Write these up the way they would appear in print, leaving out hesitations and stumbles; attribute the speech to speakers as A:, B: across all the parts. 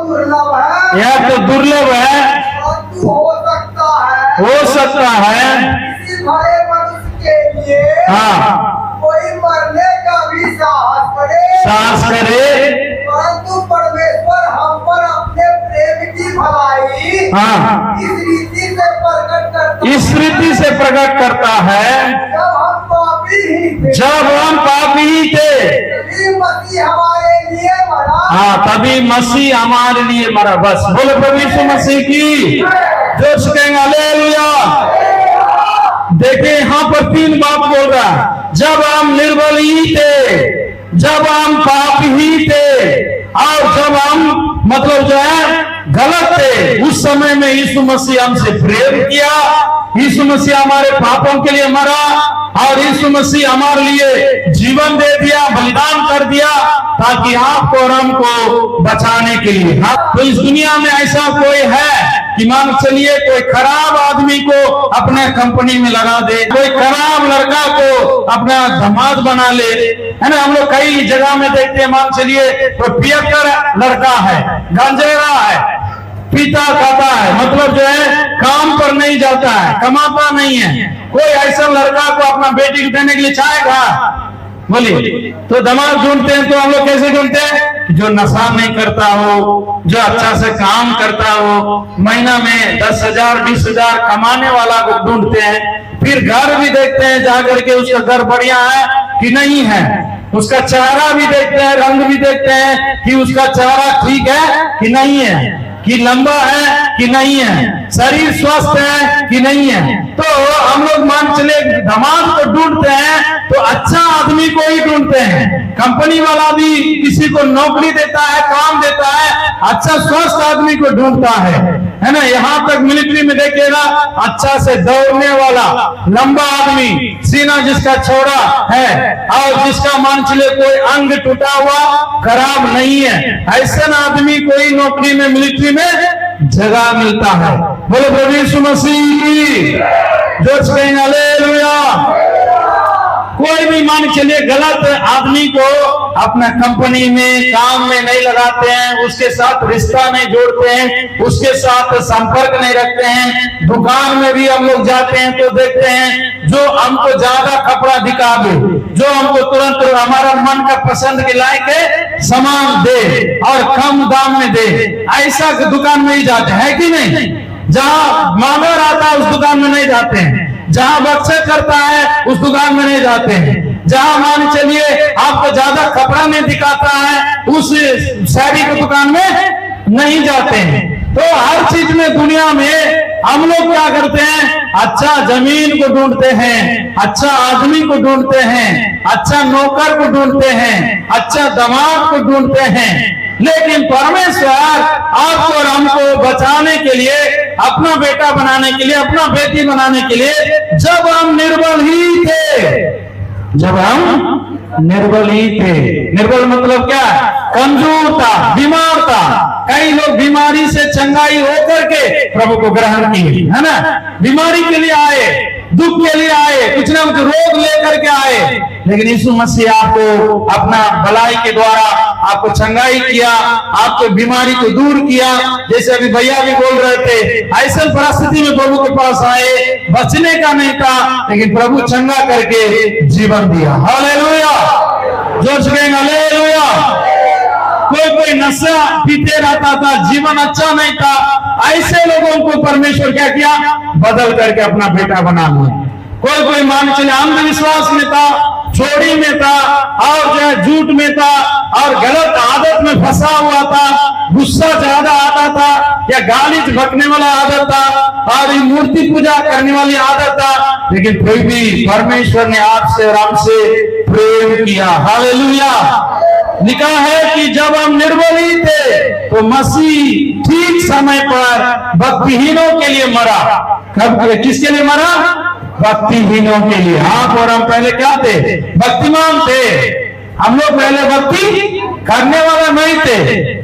A: दुर्लभ है,
B: यह तो दुर्लभ है,
A: परंतु हो
B: हो सकता है।
A: किसी भले मनुष्य के लिए
B: हाँ,
A: कोई मरने का भी साहस करे,
B: साहस करे।
A: परंतु परमेश्वर हम पर अपने प्रेम की भलाई
B: हाँ,
A: इस रीति से प्रकट करता
B: इस रीति से प्रकट करता है,
A: जब हम पापी ही थे,
B: जब हम पापी ही थे,
A: तभी मसीह हमारे लिए मरा।
B: हाँ, तभी मसीह हमारे लिए मरा। बस बोलो प्रभु यीशु मसीह की जोश कहेंगे हालेलुया। देखिए यहाँ पर 3 बात बोल रहा है। जब हम निर्बल ही थे, जब हम पापी ही थे, और जब हम मतलब जो है गलत थे, उस समय में यीशु मसीह हमसे प्रेम किया। यीशु मसीह हमारे पापों के लिए मरा और यीशु मसीह हमारे लिए जीवन दे दिया, बलिदान कर दिया, ताकि आपको और हमको बचाने के लिए। हाँ, तो इस दुनिया में ऐसा कोई है कि मान चलिए कोई खराब आदमी को अपने कंपनी में लगा दे, कोई खराब लड़का को अपना दामाद बना ले, है ना। हम लोग कई जगह में देखते हैं, मान चलिए कोई पियक्कर लड़का है, गंजेरा है, पीता खाता है, मतलब जो है काम पर नहीं जाता है, कमाता नहीं है, कोई ऐसा लड़का को अपना बेटी को देने के लिए चाहेगा? बोलिए। तो दामाद ढूंढते हैं, तो हम लोग कैसे ढूंढते हैं? जो नशा नहीं करता हो, जो अच्छा से काम करता हो, महीना में 10,000 20,000 कमाने वाला को ढूंढते हैं। फिर घर भी देखते हैं जाकर के, उसका घर बढ़िया है कि नहीं है, उसका चेहरा भी देखते हैं, रंग भी देखते हैं कि उसका चेहरा ठीक है कि नहीं है, कि लंबा है कि नहीं है, शरीर स्वस्थ है कि नहीं है। तो हम लोग मान चले दामाद को ढूंढते हैं तो अच्छा आदमी को ही ढूंढते हैं। कंपनी वाला भी किसी को नौकरी देता है, काम देता है, अच्छा स्वस्थ आदमी को ढूंढता है ना। यहाँ तक मिलिट्री में देखिएगा, अच्छा से दौड़ने वाला लंबा आदमी, सीना जिसका चौड़ा है और जिसका मान चले कोई अंग टूटा हुआ खराब नहीं है, ऐसा आदमी कोई नौकरी में मिलिट्री में जगह मिलता है। बोलो प्रभु यीशु मसीह की जोश कहेंगे हालेलुया। कोई भी मान चलिए गलत आदमी को अपना कंपनी में काम में नहीं लगाते हैं, उसके साथ रिश्ता नहीं जोड़ते हैं, उसके साथ संपर्क नहीं रखते हैं। दुकान में भी हम लोग जाते हैं तो देखते हैं जो हमको ज्यादा कपड़ा दिखा दे, जो हमको तुरंत हमारा मन का पसंद के लायक है सामान दे और कम दाम में दे, ऐसा दुकान में ही जाते हैं कि नहीं। जहाँ मांगा रहता है उस दुकान में नहीं जाते हैं, जहाँ बक्से करता है उस दुकान में नहीं जाते हैं, जहाँ मान चलिए आपको ज्यादा कपड़ा नहीं दिखाता है उस साड़ी की दुकान में नहीं जाते हैं। तो हर चीज में दुनिया में हम लोग क्या करते हैं? अच्छा जमीन को ढूंढते हैं, अच्छा आदमी को ढूंढते हैं, अच्छा नौकर को ढूंढते हैं, अच्छा दामाद को ढूंढते हैं। लेकिन परमेश्वर आपको और हमको बचाने के लिए, अपना बेटा बनाने के लिए, अपना बेटी बनाने के लिए, जब हम निर्बल ही थे, जब हम निर्बल ही थे, निर्बल मतलब क्या? कमजोर था, बीमार था। कई लोग बीमारी से चंगाई होकर के प्रभु को ग्रहण किए, है ना। बीमारी के लिए आए, दुख के लिए आए, कुछ ना कुछ रोग लेकर के आए, लेकिन यीशु मसीह आपको अपना भलाई के द्वारा आपको चंगाई किया, आपके बीमारी को दूर किया। जैसे अभी भैया भी बोल रहे थे, ऐसे परिस्थिति में प्रभु के पास आए, बचने का नहीं था, लेकिन प्रभु चंगा करके जीवन दिया। हालेलुया, जोर से कहेंगे हालेलुया। कोई नशा पीते रहता था, जीवन अच्छा नहीं था, ऐसे लोगों को परमेश्वर क्या किया? बदल करके अपना बेटा बना लिया। कोई मान चले अंधविश्वास में था, चोरी में था, और जो है झूठ में था, और गलत आदत में फंसा हुआ था, गुस्सा ज्यादा आता था, या गाली भटकने वाला आदत था, और मूर्ति पूजा करने वाली आदत था, लेकिन फिर भी परमेश्वर ने आपसे और हमसे प्रेम किया। हालेलुया। लिखा है कि जब हम निर्बल ही थे तो मसीह ठीक समय पर भक्तिहीनों के लिए मरा। कब? किसके लिए मरा? भक्तिहीनों के लिए। हाँ, और हम पहले क्या थे? भक्तिमान थे। हम लोग पहले भक्ति करने वाला नहीं थे,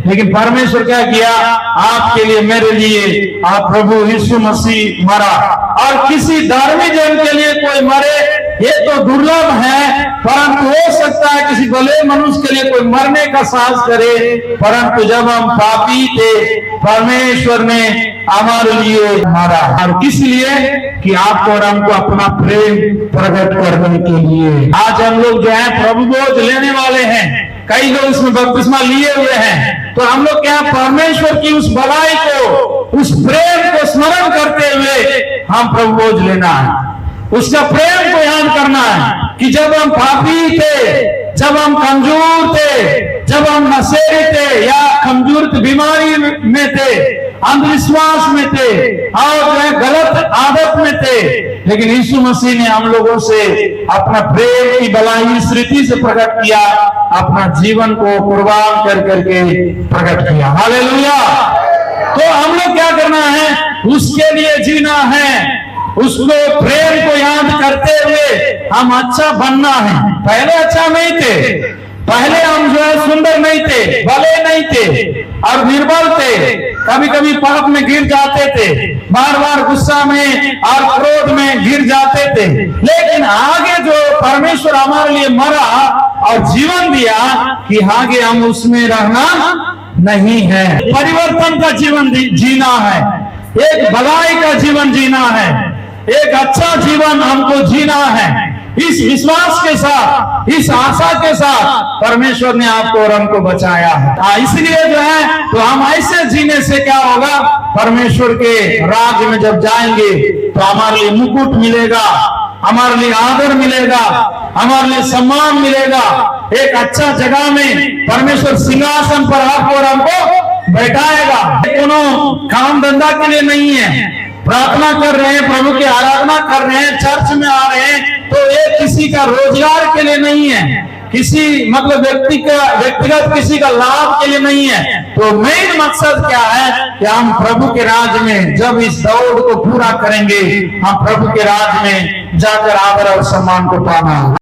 B: लेकिन परमेश्वर क्या किया? आपके लिए, मेरे लिए आप प्रभु यीशु मसीह मरा। और किसी धार्मिक जन के लिए कोई मरे ये तो दुर्लभ है, परंतु हो सकता है किसी भले मनुष्य के लिए कोई मरने का साहस करे। परंतु जब हम पापी थे, परमेश्वर ने हमारे लिए मारा, और किस लिए? कि आपको और हमको अपना प्रेम प्रकट करने के लिए। आज हम लोग जो है प्रभु बोझ लेने वाले हैं, कई लोग इसमें बपतिस्मा लिए हुए हैं, तो हम लोग क्या परमेश्वर की उस भलाई को, उस प्रेम को स्मरण करते हुए हम प्रभु बोझ लेना है, उसका प्रेम को याद करना है कि जब हम पापी थे, जब हम कमजोर थे, जब हम नशेड़ी थे या कमजोर बीमारी में थे, अंधविश्वास में थे और जो है गलत आदत में थे, लेकिन यीशु मसीह ने हम लोगों से अपना प्रेम की भलाई इस रीति से प्रकट किया, अपना जीवन को कुर्बान कर करके प्रकट किया। हालेलुया। तो हम लोग क्या करना है? उसके लिए जीना है, उसको प्रेम को याद करते हुए हम अच्छा बनना है। पहले अच्छा नहीं थे, पहले हम जो है सुंदर नहीं थे, भले नहीं थे और निर्बल थे, कभी कभी पाप में गिर जाते थे, बार बार गुस्सा में और क्रोध में गिर जाते थे। लेकिन आगे जो परमेश्वर हमारे लिए मरा और जीवन दिया कि आगे हम उसमें रहना नहीं है, परिवर्तन का जीवन जीना है, एक भलाई का जीवन जीना है, एक अच्छा जीवन हमको जीना है। इस विश्वास के साथ, इस आशा के साथ परमेश्वर ने आपको और हमको बचाया है। इसलिए जो है तो हम ऐसे जीने से क्या होगा? परमेश्वर के राज्य में जब जाएंगे तो हमारे लिए मुकुट मिलेगा, हमारे लिए आदर मिलेगा, हमारे लिए सम्मान मिलेगा, एक अच्छा जगह में परमेश्वर सिंहासन पर आपको और हमको बैठाएगा। कोनो काम धंधा के लिए नहीं है, प्रार्थना कर रहे हैं, प्रभु की आराधना कर रहे हैं, चर्च में आ रहे हैं, तो ये किसी का रोजगार के लिए नहीं है, किसी मतलब व्यक्तिगत किसी का लाभ के लिए नहीं है। तो मेन मकसद क्या है कि हम प्रभु के राज्य में जब इस दौड़ को पूरा करेंगे, हम प्रभु के राज्य में जाकर आदर और सम्मान को पाना।